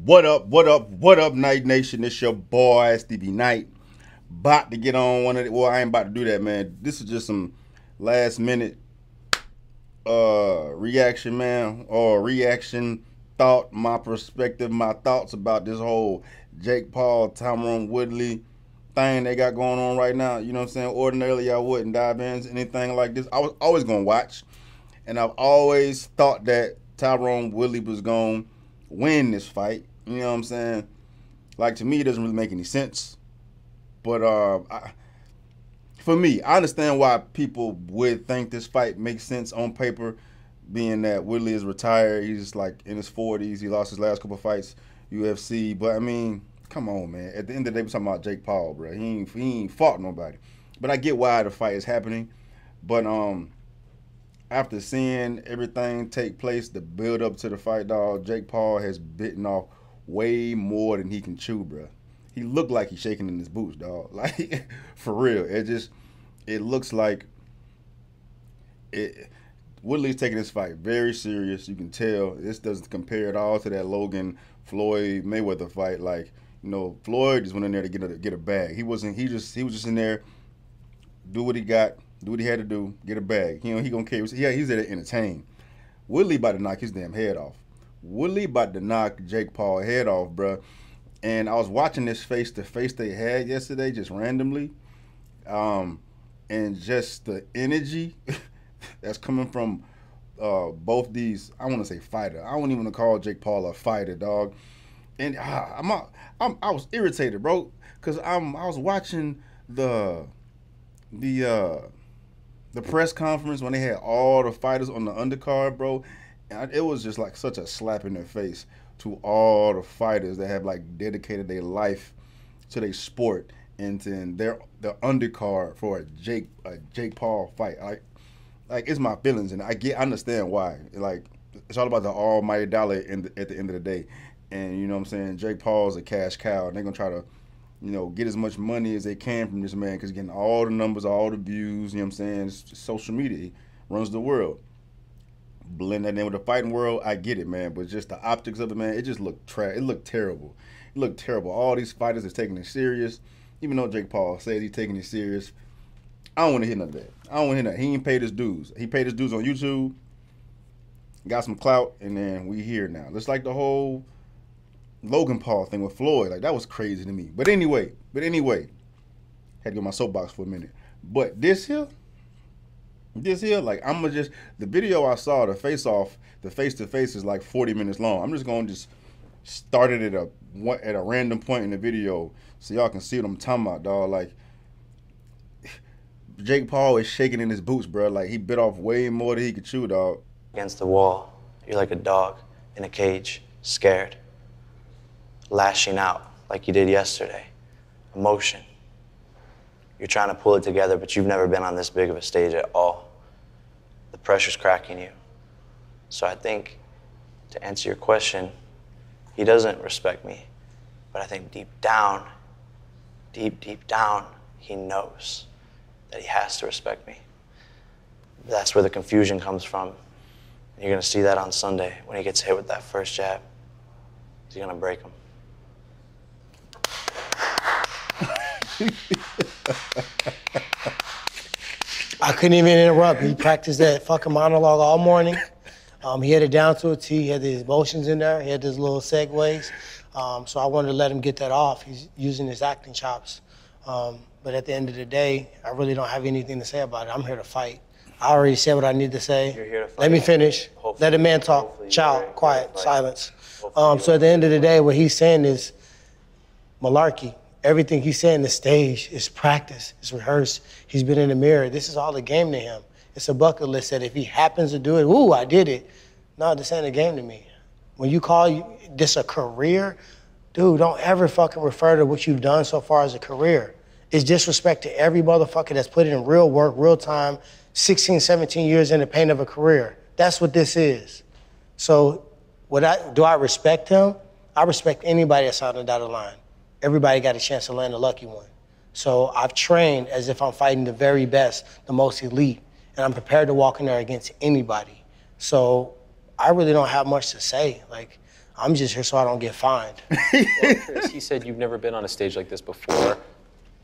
What up, Night Nation? It's your boy, Stevie Knight. About to get on one of the, well, I ain't about to do that, man. This is just some last minute reaction, man, or reaction thought, my perspective, my thoughts about this whole Jake Paul, Tyrone Woodley thing they got going on right now. You know what I'm saying? Ordinarily, I wouldn't dive into anything like this. I was always gonna watch, and I've always thought that Tyrone Woodley was gonna win this fight. You know what I'm saying? Like, to me, it doesn't really make any sense. But for me, I understand why people would think this fight makes sense on paper, being that Woodley is retired. He's like in his 40s. He lost his last couple fights, UFC. But I mean, come on, man. At the end of the day, we're talking about Jake Paul, bro. He ain't fought nobody. But I get why the fight is happening. But after seeing everything take place, the build up to the fight, dog, Jake Paul has bitten off way more than he can chew, bro. He looked like he's shaking in his boots, dog. Like, for real. It looks like Woodley's taking this fight very serious. You can tell this doesn't compare at all to that Logan Floyd Mayweather fight. Like, you know, Floyd just went in there to get a bag. He was just in there, do what he got, do what he had to do, get a bag. You know, he gonna carry. Yeah, he's there to entertain. Woodley about to knock his damn head off. Woodley about to knock Jake Paul head off, bruh. And I was watching this face-to-face they had yesterday, just randomly, and just the energy that's coming from both these. I want to say fighter. I don't even want to call Jake Paul a fighter, dog. And I was irritated, bro, because I was watching the press conference when they had all the fighters on the undercard, bro. And it was just like such a slap in their face to all the fighters that have like dedicated their life to their sport and to their undercard for a Jake Paul fight. Like it's my feelings, and I understand why. Like, it's all about the almighty dollar at the end of the day. And you know what I'm saying? Jake Paul's a cash cow, and they're gonna try to, you know, get as much money as they can from this man because he's getting all the numbers, all the views. You know what I'm saying? It's just social media. He runs the world. Blend that in with the fighting world, I get it, man. But just the optics of it, man, it just looked trash. It looked terrible. It looked terrible. All these fighters is taking it serious. Even though Jake Paul says he's taking it serious, I don't want to hear none of that. I don't want to hear that. He ain't paid his dues. He paid his dues on YouTube, got some clout, and then we here now. It's like the whole Logan Paul thing with Floyd. Like, that was crazy to me. But anyway, had to go on my soapbox for a minute. But this here, like, the video I saw, the face-off, the face-to-face is like 40 minutes long. I'm just going to just start it at a random point in the video so y'all can see what I'm talking about, dog. Like, Jake Paul is shaking in his boots, bro. Like, he bit off way more than he could chew, dog. Against the wall, you're like a dog in a cage, scared, lashing out like you did yesterday. Emotion. You're trying to pull it together, but you've never been on this big of a stage at all. The pressure's cracking you. So I think, to answer your question, he doesn't respect me. But I think deep down, he knows that he has to respect me. That's where the confusion comes from. You're gonna see that on Sunday when he gets hit with that first jab. He's gonna break him. I couldn't even interrupt. He practiced that fucking monologue all morning. He had it down to a T. He had his emotions in there. He had his little segues. So I wanted to let him get that off. He's using his acting chops. But at the end of the day, I really don't have anything to say about it. I'm here to fight. I already said what I need to say. You're here to fight. Let me finish. Hopefully. Let a man talk. Hopefully. Child, quiet, silence. Hopefully. So at the end of the day, what he's saying is malarkey. Everything he's saying, the stage, is practice, it's rehearsed. He's been in the mirror. This is all a game to him. It's a bucket list that if he happens to do it, ooh, I did it. No, this ain't a game to me. When you call this a career, dude, don't ever fucking refer to what you've done so far as a career. It's disrespect to every motherfucker that's put in real work, real time, 16, 17 years in the pain of a career. That's what this is. So do I respect him? I respect anybody that's on the dotted line. Everybody got a chance to land a lucky one. So I've trained as if I'm fighting the very best, the most elite, and I'm prepared to walk in there against anybody. So I really don't have much to say. Like, I'm just here so I don't get fined. Well, Chris, he said you've never been on a stage like this before.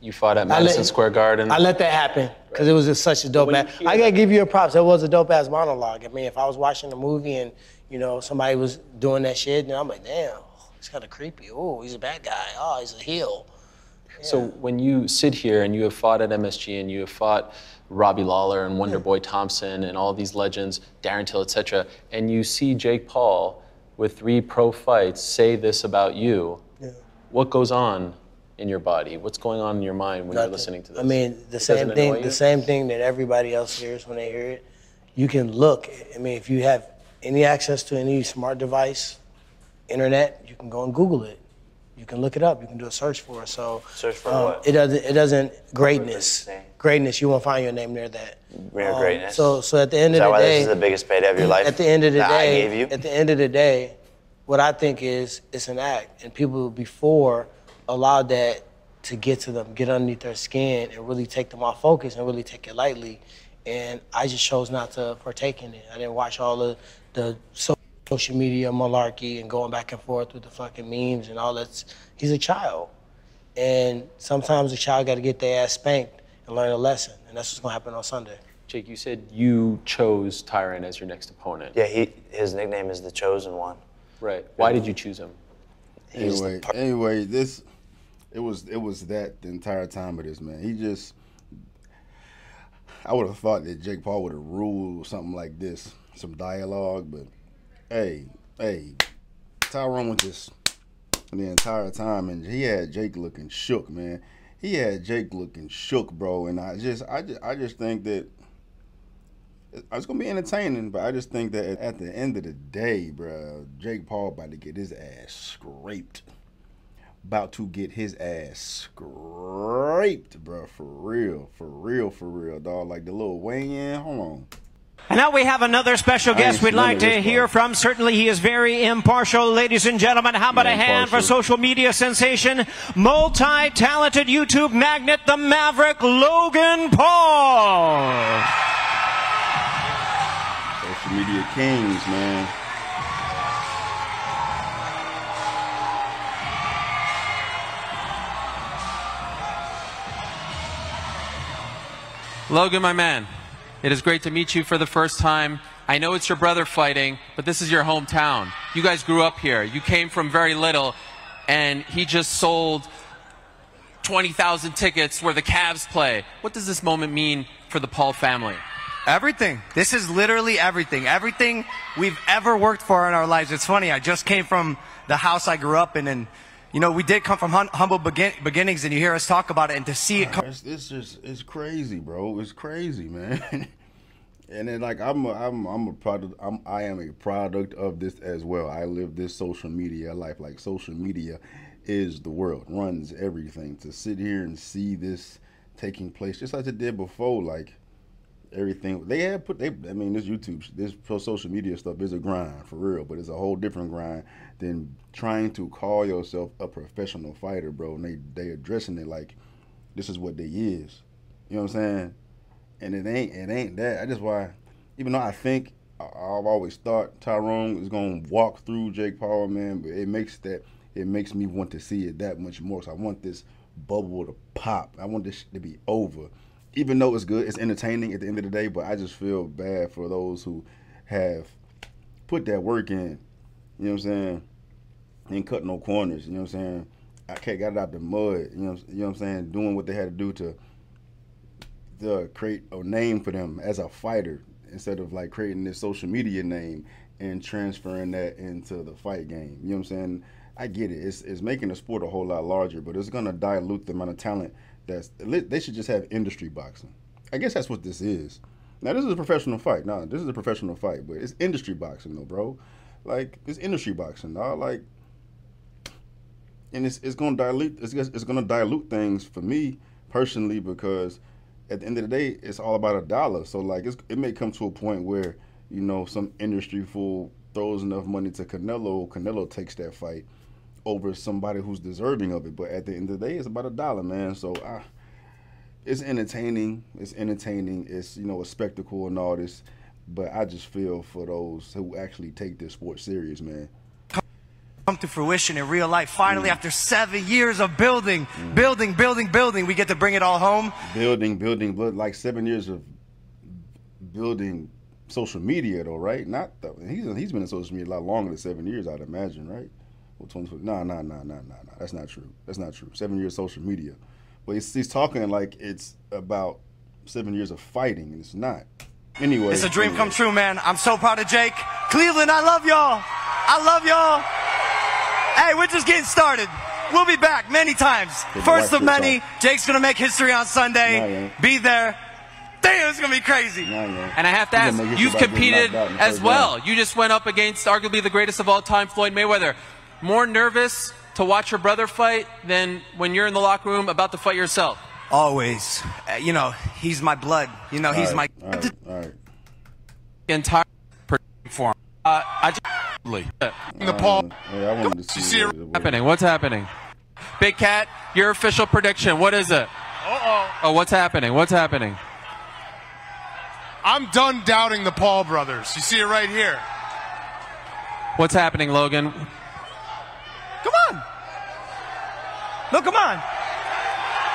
You fought at Madison Square Garden. I let that happen because it was just such a dope ass. I gotta give you a props. That was a dope ass monologue. I mean, if I was watching a movie and somebody was doing that shit, then I'm like, damn, it's kind of creepy. Oh, he's a bad guy. Oh, he's a heel. Yeah. So when you sit here and you have fought at MSG and you have fought Robbie Lawler and Wonder Boy Thompson and all these legends, Darren Till, etc., and you see Jake Paul with 3 pro fights say this about you, what goes on in your body? What's going on in your mind when you're listening to this? I mean, the same thing that everybody else hears when they hear it. You can look. I mean, if you have any access to any smart device, internet, you can go and Google it. You can look it up. You can do a search for it. So search for what? It doesn't greatness. Greatness. You won't find your name near that. Near greatness. So at the end of the day, this is the biggest payday of your life? At the end of the day, I gave you? At the end of the day, what I think is it's an act, and people before allowed that to get to them, get underneath their skin, and really take them off focus and really take it lightly. And I just chose not to partake in it. I didn't watch all the social media malarkey and going back and forth with the fucking memes and all that. He's a child. And sometimes a child got to get their ass spanked and learn a lesson. And that's what's going to happen on Sunday. Jake, you said you chose Tyron as your next opponent. Yeah, his nickname is the Chosen One. Right. Why did you choose him? Anyway, it was that the entire time of this, man. I would have thought that Jake Paul would have ruled something like this, some dialogue, but hey, Tyron was just the entire time, and he had Jake looking shook, man. He had Jake looking shook, bro, and I just think that it's gonna be entertaining, but I just think that at the end of the day, bro, Jake Paul about to get his ass scraped. About to get his ass scraped, bro, for real, dog. Like the little weigh-in, hold on. And now we have another special guest we'd like to hear from. Certainly he is very impartial. Ladies and gentlemen, how about a hand for social media sensation, multi-talented YouTube magnet, the Maverick Logan Paul. Social media kings, man. Logan, my man, it is great to meet you for the first time. I know it's your brother fighting, but this is your hometown. You guys grew up here. You came from very little, and he just sold 20,000 tickets where the Cavs play. What does this moment mean for the Paul family? Everything. This is literally everything. Everything we've ever worked for in our lives. It's funny, I just came from the house I grew up in, and we did come from humble beginnings, and you hear us talk about it, and to see it come. It's crazy, bro. It's crazy, man. And then, like, I am a product of this as well. I live this social media life. Like, social media is the world, runs everything. To sit here and see this taking place, just like it did before, like everything this YouTube, this social media stuff is a grind for real, but it's a whole different grind than trying to call yourself a professional fighter, bro. And they addressing it like this is what they is. You know what I'm saying? And it ain't that. That's why, even though I think I've always thought Tyron is gonna walk through Jake Paul, man, but it makes me want to see it that much more. So I want this bubble to pop. I want this to be over. Even though it's good, it's entertaining at the end of the day, but I just feel bad for those who have put that work in, you know what I'm saying, ain't cut no corners, you know what I'm saying, got it out the mud, you know what I'm saying, doing what they had to do to create a name for them as a fighter instead of like creating this social media name and transferring that into the fight game, you know what I'm saying. I get it, it's making the sport a whole lot larger, but it's gonna dilute the amount of talent. They should just have industry boxing. I guess that's what this is. Now, this is a professional fight. Nah, this is a professional fight, but it's industry boxing, though, bro. Like, it's industry boxing, dog. Like, and it's gonna dilute. It's gonna dilute things for me personally because at the end of the day, it's all about a dollar. So like, it may come to a point where some industry fool throws enough money to Canelo. Canelo takes that fight over somebody who's deserving of it, but at the end of the day, it's about a dollar, man. So it's entertaining. It's a spectacle and all this, but I just feel for those who actually take this sport serious, man. come to fruition in real life. Finally, after 7 years of building, we get to bring it all home. Building, but like 7 years of building social media, though, right? Not the, he's been in social media a lot longer than 7 years, I'd imagine, right? Well, 20, no. That's not true. 7 years social media, but he's talking like it's about 7 years of fighting, and it's not. Anyway, it's a dream come true, man. I'm so proud of Jake. Cleveland, I love y'all. I love y'all. Hey, we're just getting started. We'll be back many times. First of many. Jake's going to make history on Sunday. Be there. Damn, it's going to be crazy. And I have to ask, you've competed as well. You just went up against arguably the greatest of all time, Floyd Mayweather. More nervous to watch your brother fight than when you're in the locker room about to fight yourself? Always. You know, he's my blood. You know, he's my... All right. Entire form. The Paul. I wanted to see What's happening? Big Cat, your official prediction. What is it? Oh, what's happening? I'm done doubting the Paul brothers. You see it right here. What's happening, Logan? Come on. No, come on.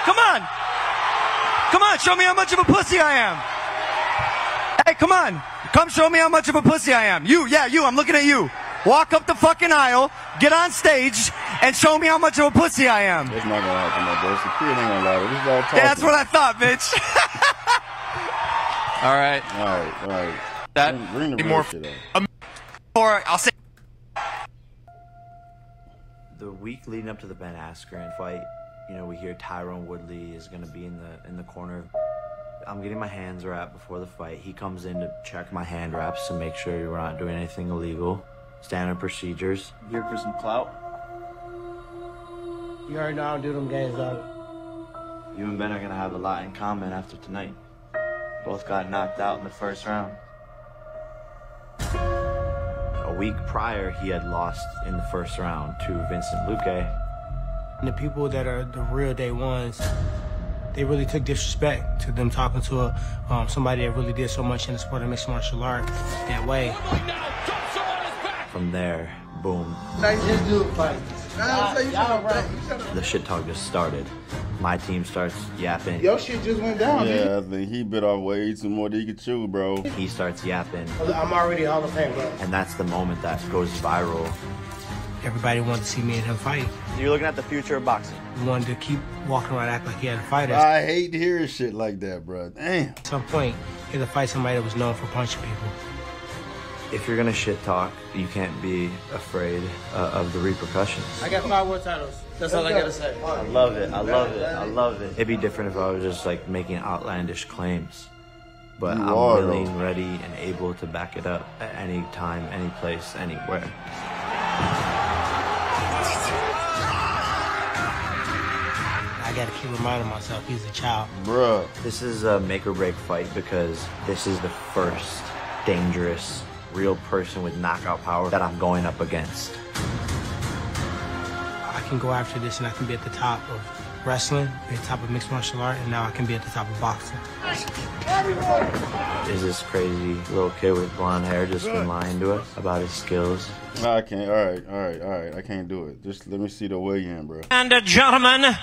Come on. Come on, show me how much of a pussy I am. Hey, come on. Come show me how much of a pussy I am. You, I'm looking at you. Walk up the fucking aisle, get on stage, and show me how much of a pussy I am. That's not gonna happen, bro. Security ain't gonna allow it. This is all talking. Yeah, that's what I thought, bitch. All right. That bring the real shit up. Or I'll say. The week leading up to the Ben Askren fight, you know, we hear Tyron Woodley is going to be in the corner. I'm getting my hands wrapped before the fight. He comes in to check my hand wraps to make sure we're not doing anything illegal. Standard procedures. Here for some clout. You already know I don't do them games, dog. You and Ben are going to have a lot in common after tonight. Both got knocked out in the first round. A week prior, he had lost in the first round to Vincent Luque. And the people that are the real day ones, they really took disrespect to them talking to somebody that really did so much in the sport of mixed martial art that way. From there, boom. The shit talk just started. My team starts yapping. Your shit just went down, dude. Yeah, I think he bit off way too more than he could chew, bro. He starts yapping. I'm already Hall of Fame, bro. And that's the moment that goes viral. Everybody wanted to see me and him fight. You're looking at the future of boxing. We wanted to keep walking around acting like he had a fighter. I hate hearing shit like that, bro. Damn. At some point, he had to fight somebody that was known for punching people. If you're gonna shit talk, you can't be afraid of the repercussions. I got 5 world titles. That's all I gotta say. I love it. It'd be different if I was just like making outlandish claims. But I'm willing, ready, and able to back it up at any time, any place, anywhere. I gotta keep reminding myself he's a child. Bruh. This is a make or break fight because this is the first dangerous, real person with knockout power that I'm going up against. I can go after this and I can be at the top of wrestling, be at the top of mixed martial art, and now I can be at the top of boxing. Is this crazy little kid with blonde hair just been lying to us about his skills? No, I can't. All right. I can't do it. Just let me see the weigh-in, bro. And gentlemen,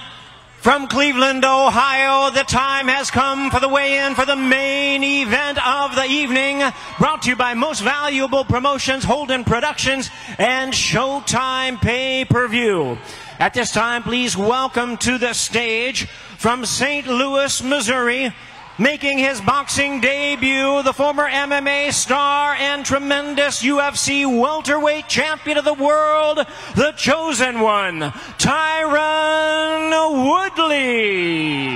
from Cleveland, Ohio, the time has come for the weigh-in for the main event of the evening. Brought to you by Most Valuable Promotions, Holden Productions, and Showtime Pay-Per-View. At this time, please welcome to the stage from St. Louis, Missouri, making his boxing debut, the former MMA star and tremendous UFC welterweight champion of the world, the chosen one, Tyron Woodley.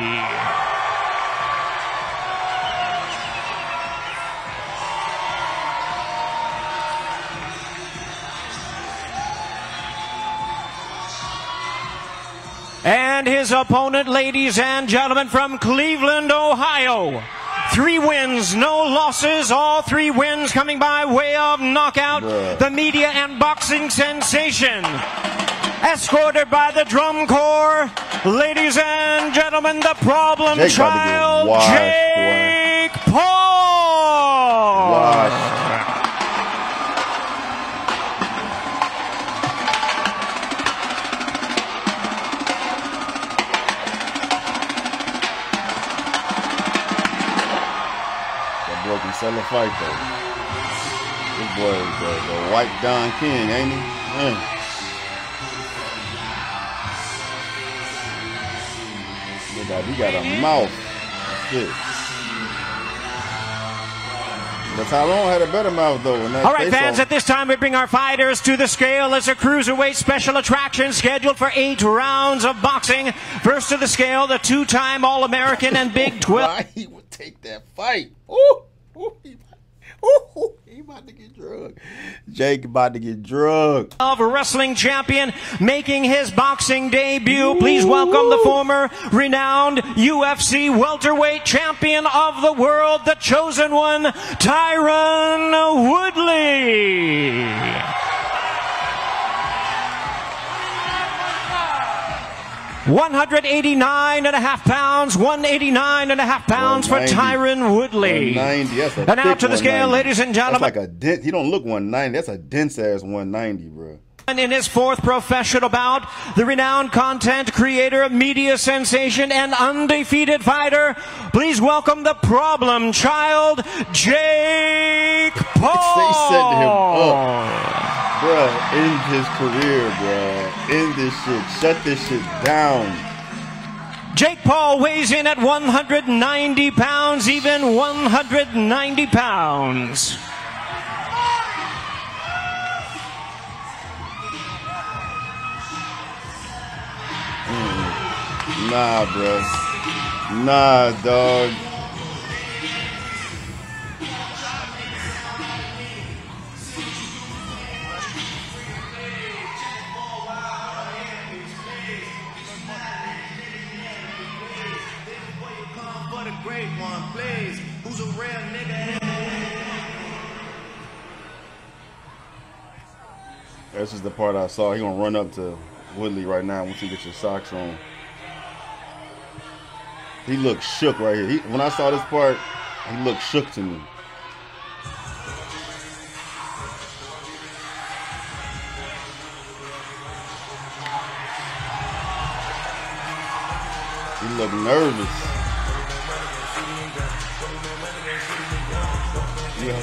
And his opponent, ladies and gentlemen, from Cleveland, Ohio. 3 wins, no losses, all 3 wins coming by way of knockout. The media and boxing sensation. Escorted by the drum corps, ladies and gentlemen, the problem child, Jake Paul. boy can sell a fight, though. This boy is the white Don King, ain't he? Man. He got a mouth. Shit. But Tyrone had a better mouth, though. All right, fans, at this time we bring our fighters to the scale as a cruiserweight special attraction scheduled for 8 rounds of boxing. First to the scale, the two-time All-American and Big 12. Why he would take that fight? Ooh, he about to get drugged. Jake about to get drugged. Of wrestling champion making his boxing debut. Please welcome the former renowned UFC welterweight champion of the world, the chosen one, Tyron Woodley. 189.5 pounds, 189.5 pounds for Tyron Woodley. 190, that's a and out to the scale, ladies and gentlemen. That's like a dent. He don't look 190. That's a dense ass 190, bro. And in his fourth professional bout, the renowned content creator, media sensation, and undefeated fighter, please welcome the problem child, Jake Paul. They set him up. Bruh, end his career, bruh. End this shit. Shut this shit down. Jake Paul weighs in at 190 pounds, even 190 pounds. Nah, bruh. Nah, dog. This is the part I saw. He gonna run up to Woodley right now once he gets your socks on. He looked shook right here. When I saw this part, he looked shook to me. He looked nervous. Yeah.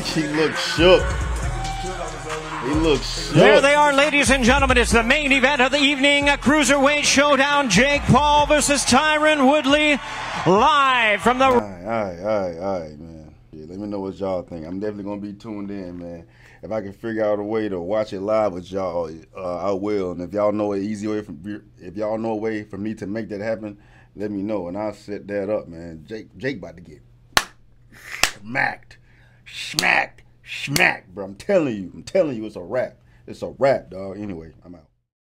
He looked shook. He looks shook. There they are, ladies and gentlemen. It's the main event of the evening. A cruiserweight showdown. Jake Paul versus Tyron Woodley. Live from the... All right, man. Yeah, let me know what y'all think. I'm definitely going to be tuned in, man. If I can figure out a way to watch it live with y'all, I will. And if y'all know an easy way a way for me to make that happen, let me know, and I'll set that up, man. Jake about to get smacked, bro. I'm telling you, it's a wrap. It's a wrap, dog. Anyway, I'm out.